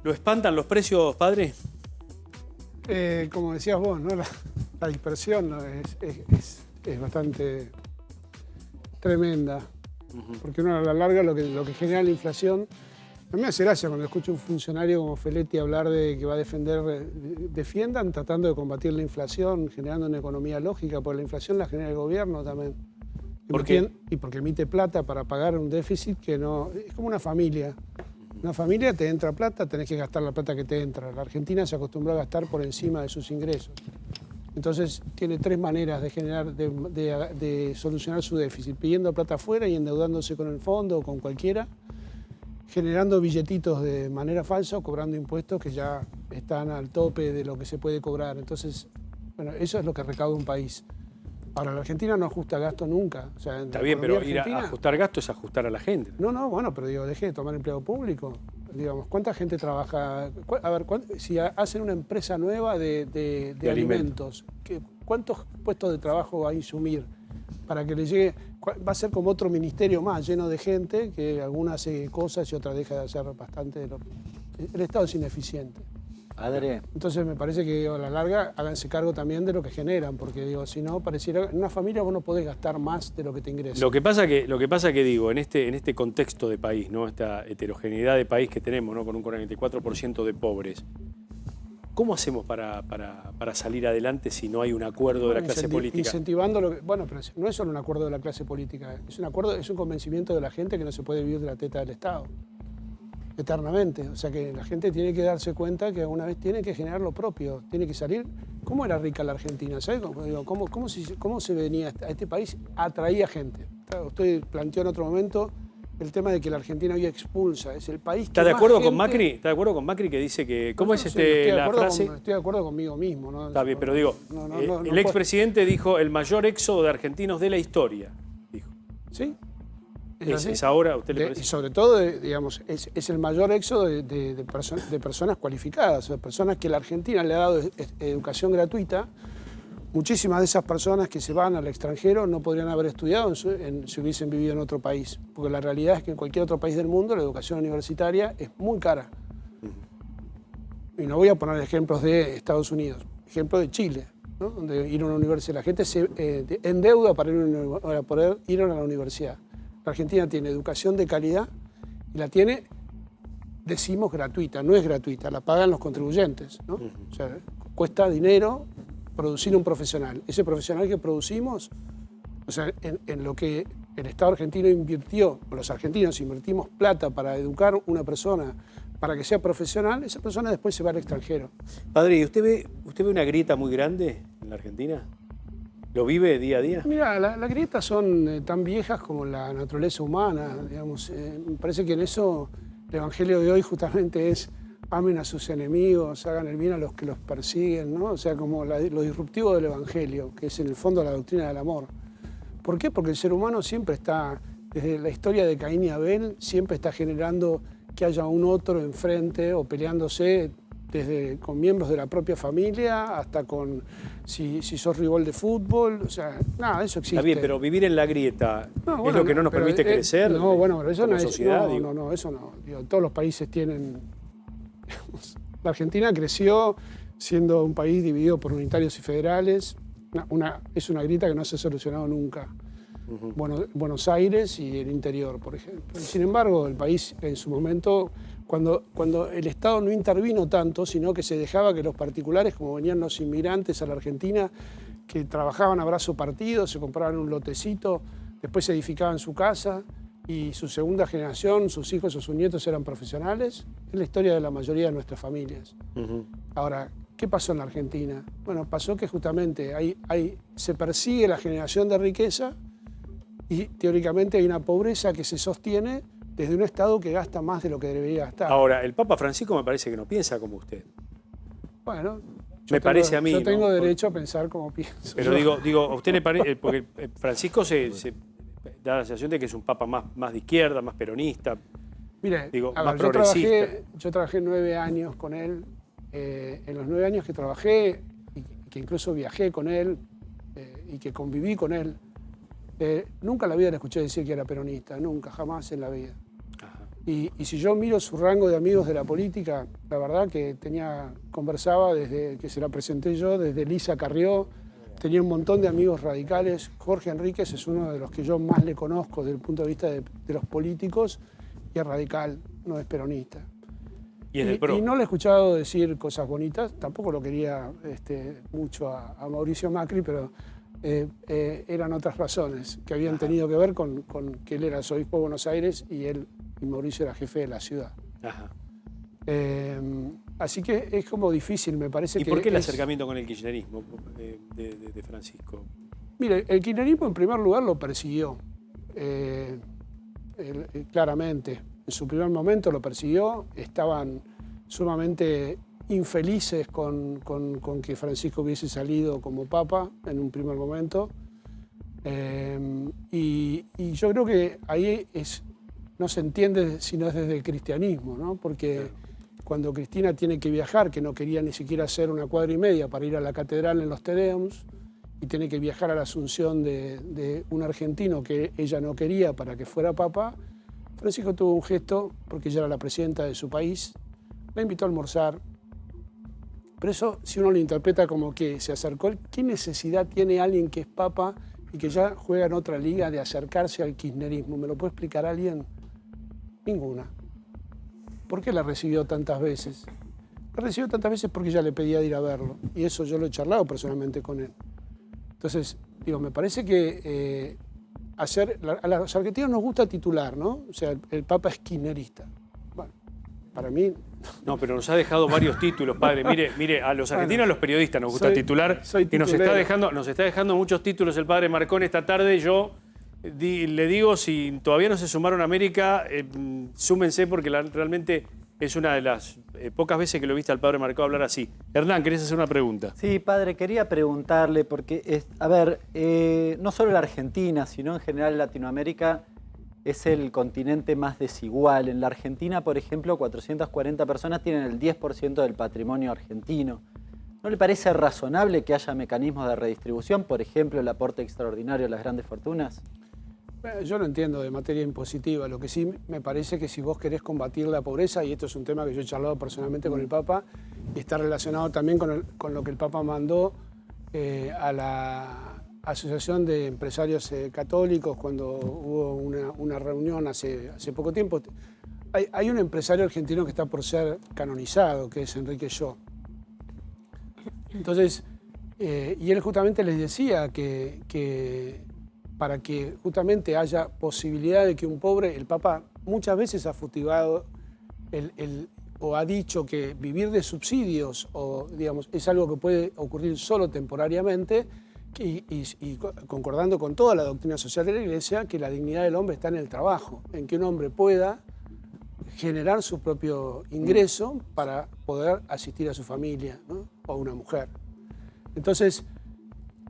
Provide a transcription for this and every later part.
¿Lo espantan los precios, padre? Como decías vos, ¿no? La dispersión, ¿no? es bastante tremenda. Porque uno a la larga lo que genera la inflación. A mí me hace gracia cuando escucho a un funcionario como Feletti hablar de que va a defiendan tratando de combatir la inflación, generando una economía lógica, porque la inflación la genera el gobierno también. ¿Por qué? Y porque emite plata para pagar un déficit que no... Es como una familia. Una familia te entra plata, tenés que gastar la plata que te entra. La Argentina se acostumbró a gastar por encima de sus ingresos. Entonces tiene tres maneras de solucionar su déficit: pidiendo plata afuera y endeudándose con el fondo o con cualquiera, generando billetitos de manera falsa o cobrando impuestos que ya están al tope de lo que se puede cobrar. Entonces, bueno, eso es lo que recauda un país. Ahora, la Argentina no ajusta gasto nunca. O sea, Está bien, pero ir a ajustar gasto es ajustar a la gente. No, bueno, pero digo, deje de tomar empleo público. Digamos, ¿cuánta gente trabaja? A ver, si hacen una empresa nueva de alimentos, ¿cuántos puestos de trabajo va a insumir para que le llegue? Va a ser como otro ministerio más, lleno de gente, que alguna hace cosas y otra deja de hacer bastante. El Estado es ineficiente. Padre. Entonces me parece que a la larga háganse cargo también de lo que generan, porque digo, si no, pareciera en una familia vos no podés gastar más de lo que te ingresa. Lo que pasa que digo, en este contexto de país, ¿no? Esta heterogeneidad de país que tenemos, ¿no? Con un 44% de pobres, ¿cómo hacemos para salir adelante si no hay un acuerdo de la clase política? Incentivando lo que, bueno, pero no es solo un acuerdo de la clase política, es un convencimiento de la gente que no se puede vivir de la teta del Estado eternamente. O sea que la gente tiene que darse cuenta que alguna vez tiene que generar lo propio, tiene que salir. ¿Cómo era rica la Argentina? ¿Sabes? ¿Cómo se venía a este país? Atraía gente. Usted planteó en otro momento el tema de que la Argentina hoy expulsa, es el país que ¿Está de más acuerdo gente... con Macri? ¿Está de acuerdo con Macri que dice que... ¿Cómo es la frase? Estoy de acuerdo conmigo mismo, ¿no? Está bien, pero digo, el expresidente dijo el mayor éxodo de argentinos de la historia, dijo. ¿Sí? ¿Es ahora, a usted le parece? Y sobre todo, digamos, es el mayor éxodo de personas cualificadas, de personas que la Argentina le ha dado educación gratuita. Muchísimas de esas personas que se van al extranjero no podrían haber estudiado si hubiesen vivido en otro país, porque la realidad es que en cualquier otro país del mundo la educación universitaria es muy cara. Y no voy a poner ejemplos de Estados Unidos, ejemplo de Chile, ¿no? Donde ir a una universidad, la gente se endeuda para poder ir a la universidad. La Argentina tiene educación de calidad y la tiene, decimos, gratuita. No es gratuita, la pagan los contribuyentes, ¿no? O sea, cuesta dinero producir un profesional. Ese profesional que producimos, o sea, en lo que el Estado argentino invirtió, o los argentinos invertimos plata para educar una persona para que sea profesional, esa persona después se va al extranjero. Padre, ¿y usted ve una grieta muy grande en la Argentina? ¿Lo vive día a día? Mira, las grietas son tan viejas como la naturaleza humana, digamos. Me parece que en eso el Evangelio de hoy justamente es: amen a sus enemigos, hagan el bien a los que los persiguen, ¿no? O sea, como lo disruptivo del Evangelio, que es en el fondo la doctrina del amor. ¿Por qué? Porque el ser humano siempre está, desde la historia de Caín y Abel, siempre está generando que haya un otro enfrente o peleándose, desde con miembros de la propia familia hasta con si sos rival de fútbol, o sea, nada, eso existe. Está bien, pero vivir en la grieta es lo que no nos permite crecer. No, bueno, pero eso como no es sociedad. No, eso no. Digo, todos los países tienen. La Argentina creció siendo un país dividido por unitarios y federales. Es una grieta que no se ha solucionado nunca. Buenos Aires y el interior, por ejemplo. Sin embargo, el país en su momento, cuando el Estado no intervino tanto, sino que se dejaba que los particulares, como venían los inmigrantes a la Argentina, que trabajaban a brazo partido, se compraban un lotecito, después se edificaban su casa y su segunda generación, sus hijos o sus nietos eran profesionales, es la historia de la mayoría de nuestras familias. Ahora, ¿qué pasó en la Argentina? Bueno, pasó que justamente se persigue la generación de riqueza y teóricamente hay una pobreza que se sostiene desde un Estado que gasta más de lo que debería gastar. Ahora, el Papa Francisco me parece que no piensa como usted. Bueno, parece a mí. Yo tengo derecho a pensar como pienso. Pero digo, a usted le parece, porque Francisco se da la sensación de que es un Papa más de izquierda, más peronista, mire, más progresista. Yo trabajé 9 años con él. En los 9 años que trabajé, y que incluso viajé con él y que conviví con él, nunca en la vida le escuché decir que era peronista, nunca, jamás en la vida. Y si yo miro su rango de amigos de la política, la verdad que conversaba desde que se la presenté yo, desde Elisa Carrió, tenía un montón de amigos radicales. Jorge Enríquez es uno de los que yo más le conozco desde el punto de vista de los políticos, y es radical, no es peronista. Y es del PRO. Y no le he escuchado decir cosas bonitas, tampoco lo quería mucho a Mauricio Macri, pero eran otras razones que habían tenido que ver con que él era arzobispo de Buenos Aires y Mauricio era jefe de la ciudad. Ajá. Así que es como difícil, me parece. ¿Y por qué el acercamiento con el kirchnerismo de Francisco? Mire, el kirchnerismo en primer lugar lo persiguió, claramente. En su primer momento lo persiguió, estaban sumamente infelices con que Francisco hubiese salido como papa en un primer momento. Y yo creo que ahí no se entiende si no es desde el cristianismo, ¿no? Porque cuando Cristina tiene que viajar, que no quería ni siquiera hacer una cuadra y media para ir a la catedral en los Te Deums, y tiene que viajar a la asunción de un argentino que ella no quería para que fuera papa, Francisco tuvo un gesto, porque ella era la presidenta de su país, la invitó a almorzar. Pero eso, si uno lo interpreta como que se acercó, ¿qué necesidad tiene alguien que es papa y que ya juega en otra liga de acercarse al kirchnerismo? ¿Me lo puede explicar alguien? Ninguna. ¿Por qué la recibió tantas veces? La recibió tantas veces porque ella le pedía de ir a verlo. Y eso yo lo he charlado personalmente con él. Entonces, digo, me parece que a los argentinos nos gusta titular, ¿no? O sea, el papa es kirchnerista. Bueno, para mí... No, pero nos ha dejado varios títulos, padre. Mire, a los argentinos, a los periodistas nos gusta titular. Y nos está dejando muchos títulos el padre Marcón esta tarde. Yo le digo, si todavía no se sumaron a América, súmense porque realmente es una de las pocas veces que lo viste al padre Marcón hablar así. Hernán, ¿querés hacer una pregunta? Sí, padre, quería preguntarle, porque, no solo la Argentina, sino en general Latinoamérica es el continente más desigual. En la Argentina, por ejemplo, 440 personas tienen el 10% del patrimonio argentino. ¿No le parece razonable que haya mecanismos de redistribución, por ejemplo, el aporte extraordinario a las grandes fortunas? Yo no entiendo de materia impositiva. Lo que sí me parece que si vos querés combatir la pobreza, y esto es un tema que yo he charlado personalmente con el Papa, y está relacionado también con lo que el Papa mandó a la Asociación de Empresarios Católicos cuando hubo una reunión hace poco tiempo. Hay un empresario argentino que está por ser canonizado, que es Enrique Yo. Entonces, y él justamente les decía que para que justamente haya posibilidad de que un pobre, el Papa muchas veces ha futigado o ha dicho que vivir de subsidios digamos, es algo que puede ocurrir solo temporariamente y concordando con toda la doctrina social de la Iglesia, que la dignidad del hombre está en el trabajo, en que un hombre pueda generar su propio ingreso para poder asistir a su familia, ¿no? O a una mujer. Entonces,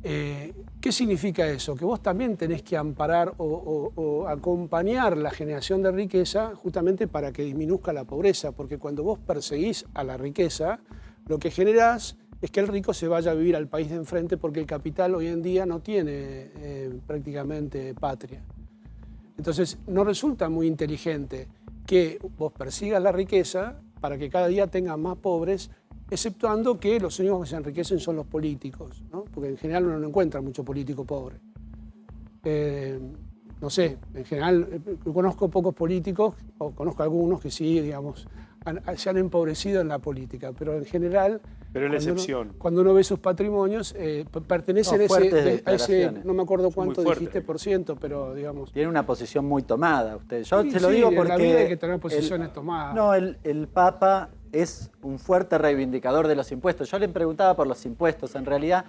¿qué significa eso? Que vos también tenés que amparar o acompañar la generación de riqueza justamente para que disminuzca la pobreza, porque cuando vos perseguís a la riqueza, lo que generás es que el rico se vaya a vivir al país de enfrente porque el capital hoy en día no tiene prácticamente patria. Entonces, no resulta muy inteligente que vos persigas la riqueza para que cada día tengan más pobres, exceptuando que los únicos que se enriquecen son los políticos, ¿no? Porque en general uno no encuentra mucho político pobre. No sé, en general conozco pocos políticos, o conozco algunos que sí, digamos, se han empobrecido en la política, pero en general... Pero es la excepción. Cuando uno ve sus patrimonios, pertenecen a ese, no me acuerdo cuánto dijiste por ciento, pero digamos... Tiene una posición muy tomada usted. Yo sí, se lo digo porque... en la vida hay que tener posiciones tomadas. No, el Papa es un fuerte reivindicador de los impuestos. Yo le preguntaba por los impuestos. En realidad,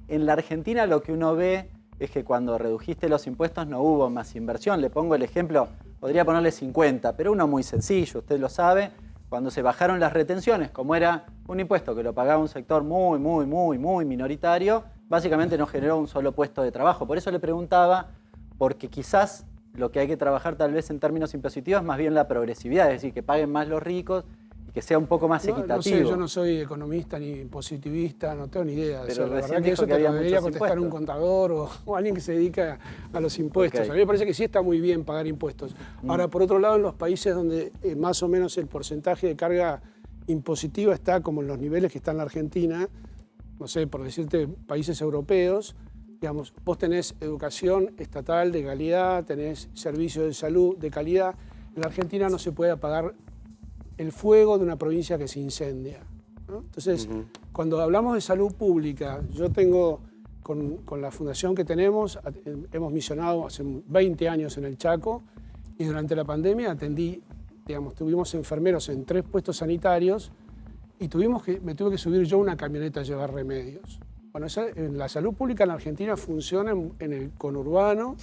en la Argentina lo que uno ve es que cuando redujiste los impuestos no hubo más inversión. Le pongo el ejemplo, podría ponerle 50, pero uno muy sencillo, usted lo sabe. Cuando se bajaron las retenciones, como era un impuesto que lo pagaba un sector muy minoritario, básicamente no generó un solo puesto de trabajo. Por eso le preguntaba, porque quizás lo que hay que trabajar tal vez en términos impositivos es más bien la progresividad, es decir, que paguen más los ricos y que sea un poco más No equitativo. sé, yo no soy economista ni positivista, no tengo ni idea. Pero la recién verdad que dijo eso que te había lo debería muchos contestar un impuestos. contador o alguien que se dedica a los impuestos. Ok. A mí me parece que sí está muy bien pagar impuestos. Ahora, por otro lado, en los países donde más o menos el porcentaje de carga impositiva está como en los niveles que está en la Argentina, no sé, por decirte, países europeos, digamos, vos tenés educación estatal de calidad, tenés servicios de salud de calidad. En la Argentina no se puede apagar el fuego de una provincia que se incendia, ¿no? Entonces, cuando hablamos de salud pública, yo tengo, con la fundación que tenemos, hemos misionado hace 20 años en el Chaco y durante la pandemia atendí, digamos, tuvimos enfermeros en 3 puestos sanitarios y me tuve que subir yo a una camioneta a llevar remedios. Bueno, la salud pública en la Argentina funciona en el conurbano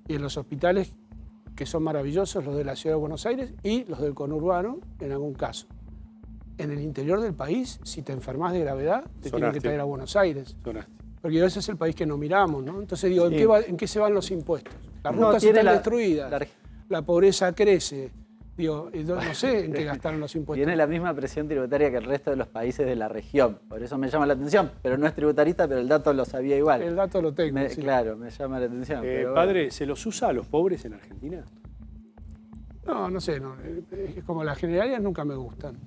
y en los hospitales que son maravillosos, los de la Ciudad de Buenos Aires y los del conurbano en algún caso. En el interior del país, si te enfermas de gravedad, te tienen que traer a Buenos Aires. Sonaste. Porque ese es el país que no miramos, ¿no? Entonces digo, Sí. ¿en qué se van los impuestos? Las No, rutas tiene están la- destruidas, la pobreza crece. Digo, no sé en qué gastaron los impuestos. Tiene la misma presión tributaria que el resto de los países de la región. Por eso me llama la atención. Pero no es tributarista, pero el dato lo sabía igual. El dato lo tengo, sí. Claro, me llama la atención. pero Padre, bueno. ¿se los usa a los pobres en Argentina? No sé, no, es como las generalidades nunca me gustan.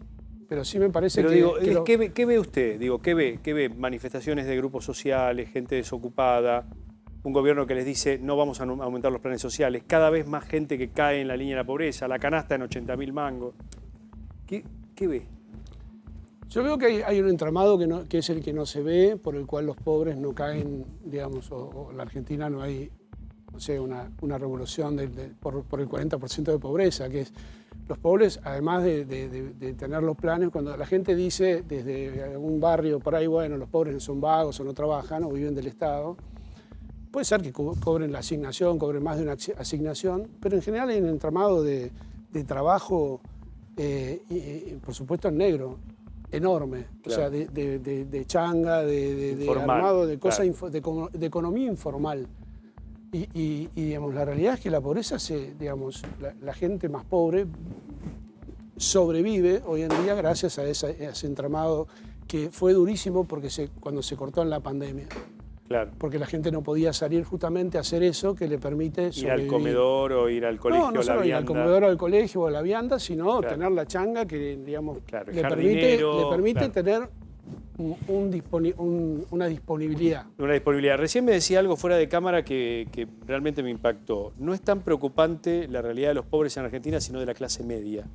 Pero sí me parece Pero que... digo, que lo- ¿qué ve usted? Digo, ¿qué ve? Manifestaciones de grupos sociales, gente desocupada, un gobierno que les dice no vamos a aumentar los planes sociales, cada vez más gente que cae en la línea de la pobreza, la canasta en 80.000 mangos. ¿Qué ve? Yo veo que hay un entramado que es el que no se ve, por el cual los pobres no caen, digamos, o en la Argentina no hay, no sé, una revolución por el 40% de pobreza, que es los pobres, además de tener los planes, cuando la gente dice desde algún barrio por ahí, bueno, los pobres son vagos o no trabajan o viven del Estado, puede ser que cobren la asignación, cobren más de una asignación, pero en general hay un entramado de trabajo, y, por supuesto en negro, enorme. Claro. O sea, de changa, de Informal, armado, de cosas, claro. de economía informal. Y, digamos, la realidad es que la pobreza, digamos, la gente más pobre sobrevive hoy en día gracias a ese entramado que fue durísimo cuando se cortó en la pandemia. Claro. Porque la gente no podía salir justamente a hacer eso que le permite Ir sobrevivir. al comedor o ir al colegio, No a la solo ir al vianda. comedor o al colegio o a la vianda, sino Claro. tener la changa que, digamos, Claro, el le jardinero, permite claro. tener una disponibilidad. Una disponibilidad. Recién me decía algo fuera de cámara que realmente me impactó. No es tan preocupante la realidad de los pobres en Argentina, sino de la clase media.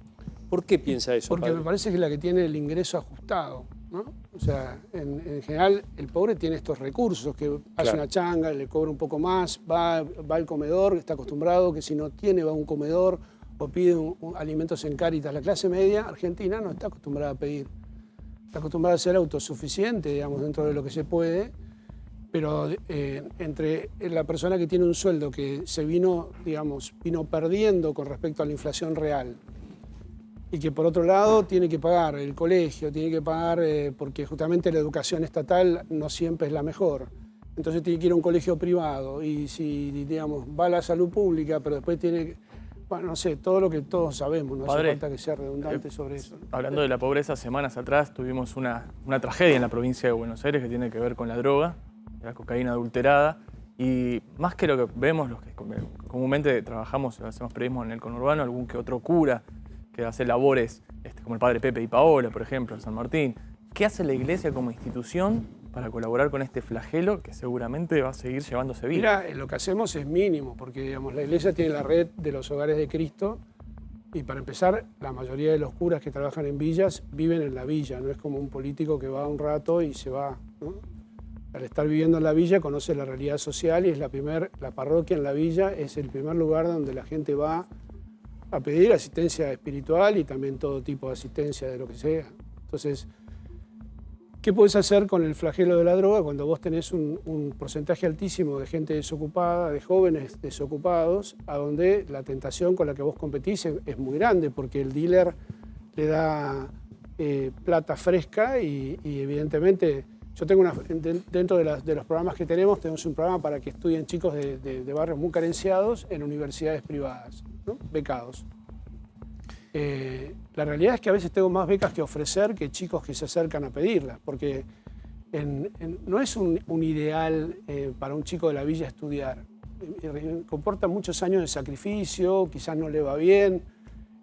¿Por qué piensa eso, Porque padre? me parece que es la que tiene el ingreso ajustado, ¿no? O sea, en general el pobre tiene estos recursos, que hace Claro. una changa, le cobra un poco más, va al comedor, está acostumbrado, que si no tiene va a un comedor o pide alimentos en Cáritas. La clase media argentina no está acostumbrada a pedir. Está acostumbrada a ser autosuficiente, digamos, dentro de lo que se puede, pero entre la persona que tiene un sueldo que se vino perdiendo con respecto a la inflación real y que por otro lado tiene que pagar el colegio, tiene que pagar, porque justamente la educación estatal no siempre es la mejor. Entonces tiene que ir a un colegio privado y si, digamos, va a la salud pública, pero después tiene, bueno, no sé, todo lo que todos sabemos, no hace Padre, falta que sea redundante sobre eso. Hablando de la pobreza, semanas atrás tuvimos una tragedia en la provincia de Buenos Aires que tiene que ver con la droga, la cocaína adulterada. Y más que lo que vemos, los que comúnmente trabajamos, hacemos periodismo en el conurbano, algún que otro cura que hace labores, como el padre Pepe y Paola, por ejemplo, en San Martín. ¿Qué hace la iglesia como institución para colaborar con este flagelo que seguramente va a seguir llevándose vida? Mira, lo que hacemos es mínimo, porque digamos, la iglesia tiene la red de los hogares de Cristo y para empezar, la mayoría de los curas que trabajan en villas viven en la villa, no es como un político que va un rato y se va, ¿no? Al estar viviendo en la villa conoce la realidad social y es la parroquia en la villa es el primer lugar donde la gente va a pedir asistencia espiritual y también todo tipo de asistencia de lo que sea. Entonces, ¿qué podés hacer con el flagelo de la droga cuando vos tenés un porcentaje altísimo de gente desocupada, de jóvenes desocupados, a donde la tentación con la que vos competís es muy grande porque el dealer le da plata fresca y evidentemente yo tengo dentro de los programas que tenemos un programa para que estudien chicos de barrios muy carenciados en universidades privadas, ¿no? Becados. La realidad es que a veces tengo más becas que ofrecer que chicos que se acercan a pedirlas, porque no es un ideal para un chico de la villa estudiar. Comporta muchos años de sacrificio, quizás no le va bien,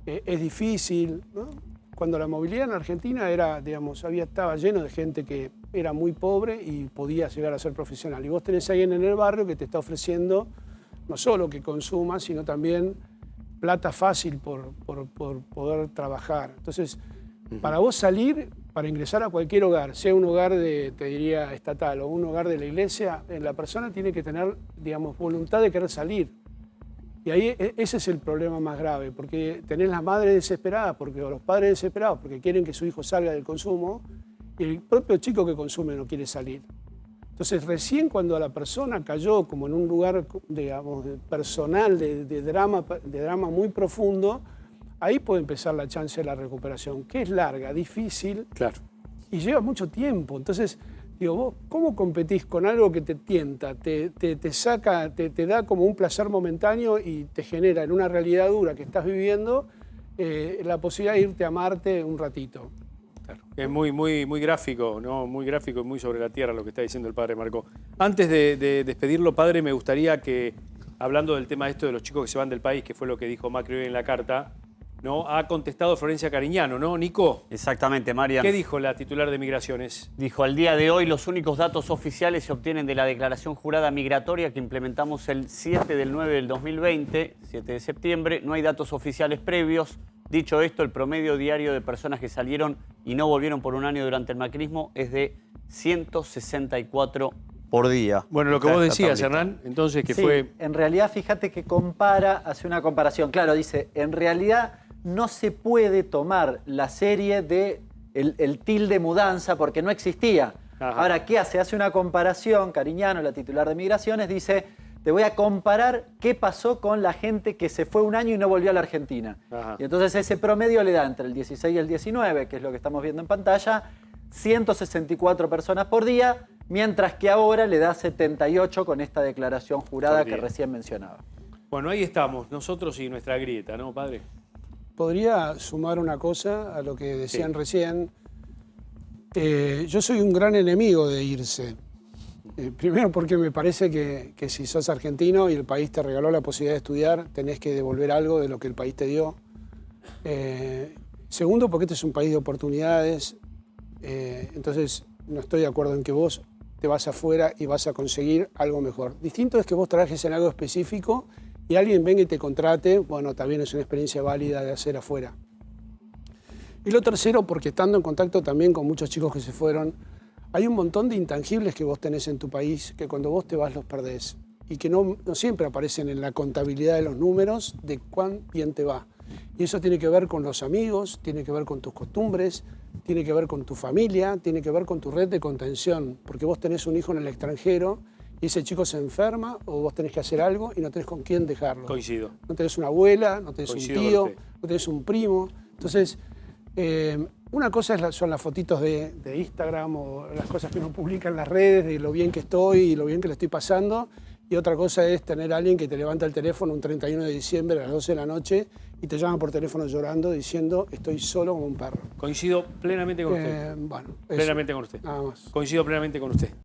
es difícil, ¿no? Cuando la movilidad en Argentina era, digamos, estaba lleno de gente que era muy pobre y podía llegar a ser profesional. Y vos tenés a alguien en el barrio que te está ofreciendo no solo que consuma, sino también plata fácil por poder trabajar. Entonces, para vos salir, para ingresar a cualquier hogar, sea un hogar te diría, estatal o un hogar de la iglesia, la persona tiene que tener, digamos, voluntad de querer salir. Y ahí ese es el problema más grave, porque tenés las madres desesperadas, o los padres desesperados, porque quieren que su hijo salga del consumo, y el propio chico que consume no quiere salir. Entonces, recién cuando la persona cayó como en un lugar, digamos, personal, de drama muy profundo, ahí puede empezar la chance de la recuperación, que es larga, difícil, claro, y lleva mucho tiempo. Entonces, digo, vos, ¿cómo competís con algo que te tienta, te saca, te da como un placer momentáneo y te genera en una realidad dura que estás viviendo la posibilidad de irte a Marte un ratito? claro. Es muy gráfico, ¿no? Muy gráfico y muy sobre la tierra lo que está diciendo el padre Marco. Antes de despedirlo, padre, me gustaría que, hablando del tema esto de los chicos que se van del país, que fue lo que dijo Macri hoy en la carta, ¿no? Ha contestado Florencia Cariñano, ¿no, Nico? Exactamente, Marian. ¿Qué dijo la titular de Migraciones? Dijo, al día de hoy los únicos datos oficiales se obtienen de la declaración jurada migratoria que implementamos el 7 del 9 del 2020, 7 de septiembre. No hay datos oficiales previos. Dicho esto, el promedio diario de personas que salieron y no volvieron por un año durante el macrismo es de 164 por día. Bueno, lo que vos decías, Hernán, entonces que sí, fue... en realidad, fíjate que hace una comparación. Claro, dice, en realidad no se puede tomar la serie de el tilde mudanza porque no existía. Ajá. Ahora, ¿qué hace? Hace una comparación, Cariñano, la titular de Migraciones, dice, te voy a comparar qué pasó con la gente que se fue un año y no volvió a la Argentina. Ajá. Y entonces ese promedio le da entre el 16 y el 19, que es lo que estamos viendo en pantalla, 164 personas por día, mientras que ahora le da 78 con esta declaración jurada que recién mencionaba. Bueno, ahí estamos, nosotros y nuestra grieta, ¿no, padre? Podría sumar una cosa a lo que decían Sí. recién. Yo soy un gran enemigo de irse. Primero porque me parece que si sos argentino y el país te regaló la posibilidad de estudiar, tenés que devolver algo de lo que el país te dio. Segundo, porque este es un país de oportunidades. Entonces, no estoy de acuerdo en que vos te vas afuera y vas a conseguir algo mejor. Distinto es que vos trabajes en algo específico y alguien venga y te contrate, bueno, también es una experiencia válida de hacer afuera. Y lo tercero, porque estando en contacto también con muchos chicos que se fueron, hay un montón de intangibles que vos tenés en tu país que cuando vos te vas los perdés y que no siempre aparecen en la contabilidad de los números de cuán bien te va. Y eso tiene que ver con los amigos, tiene que ver con tus costumbres, tiene que ver con tu familia, tiene que ver con tu red de contención, porque vos tenés un hijo en el extranjero y ese chico se enferma o vos tenés que hacer algo y no tenés con quién dejarlo. Coincido. No tenés una abuela, no tenés Coincido un tío, con usted. no tenés un primo. Entonces, una cosa son las fotitos de Instagram o las cosas que uno publica en las redes de lo bien que estoy y lo bien que le estoy pasando. Y otra cosa es tener a alguien que te levanta el teléfono un 31 de diciembre a las 12 de la noche y te llama por teléfono llorando diciendo estoy solo como un perro. Coincido plenamente con usted. Bueno, eso, Plenamente con usted. nada más. Coincido plenamente con usted.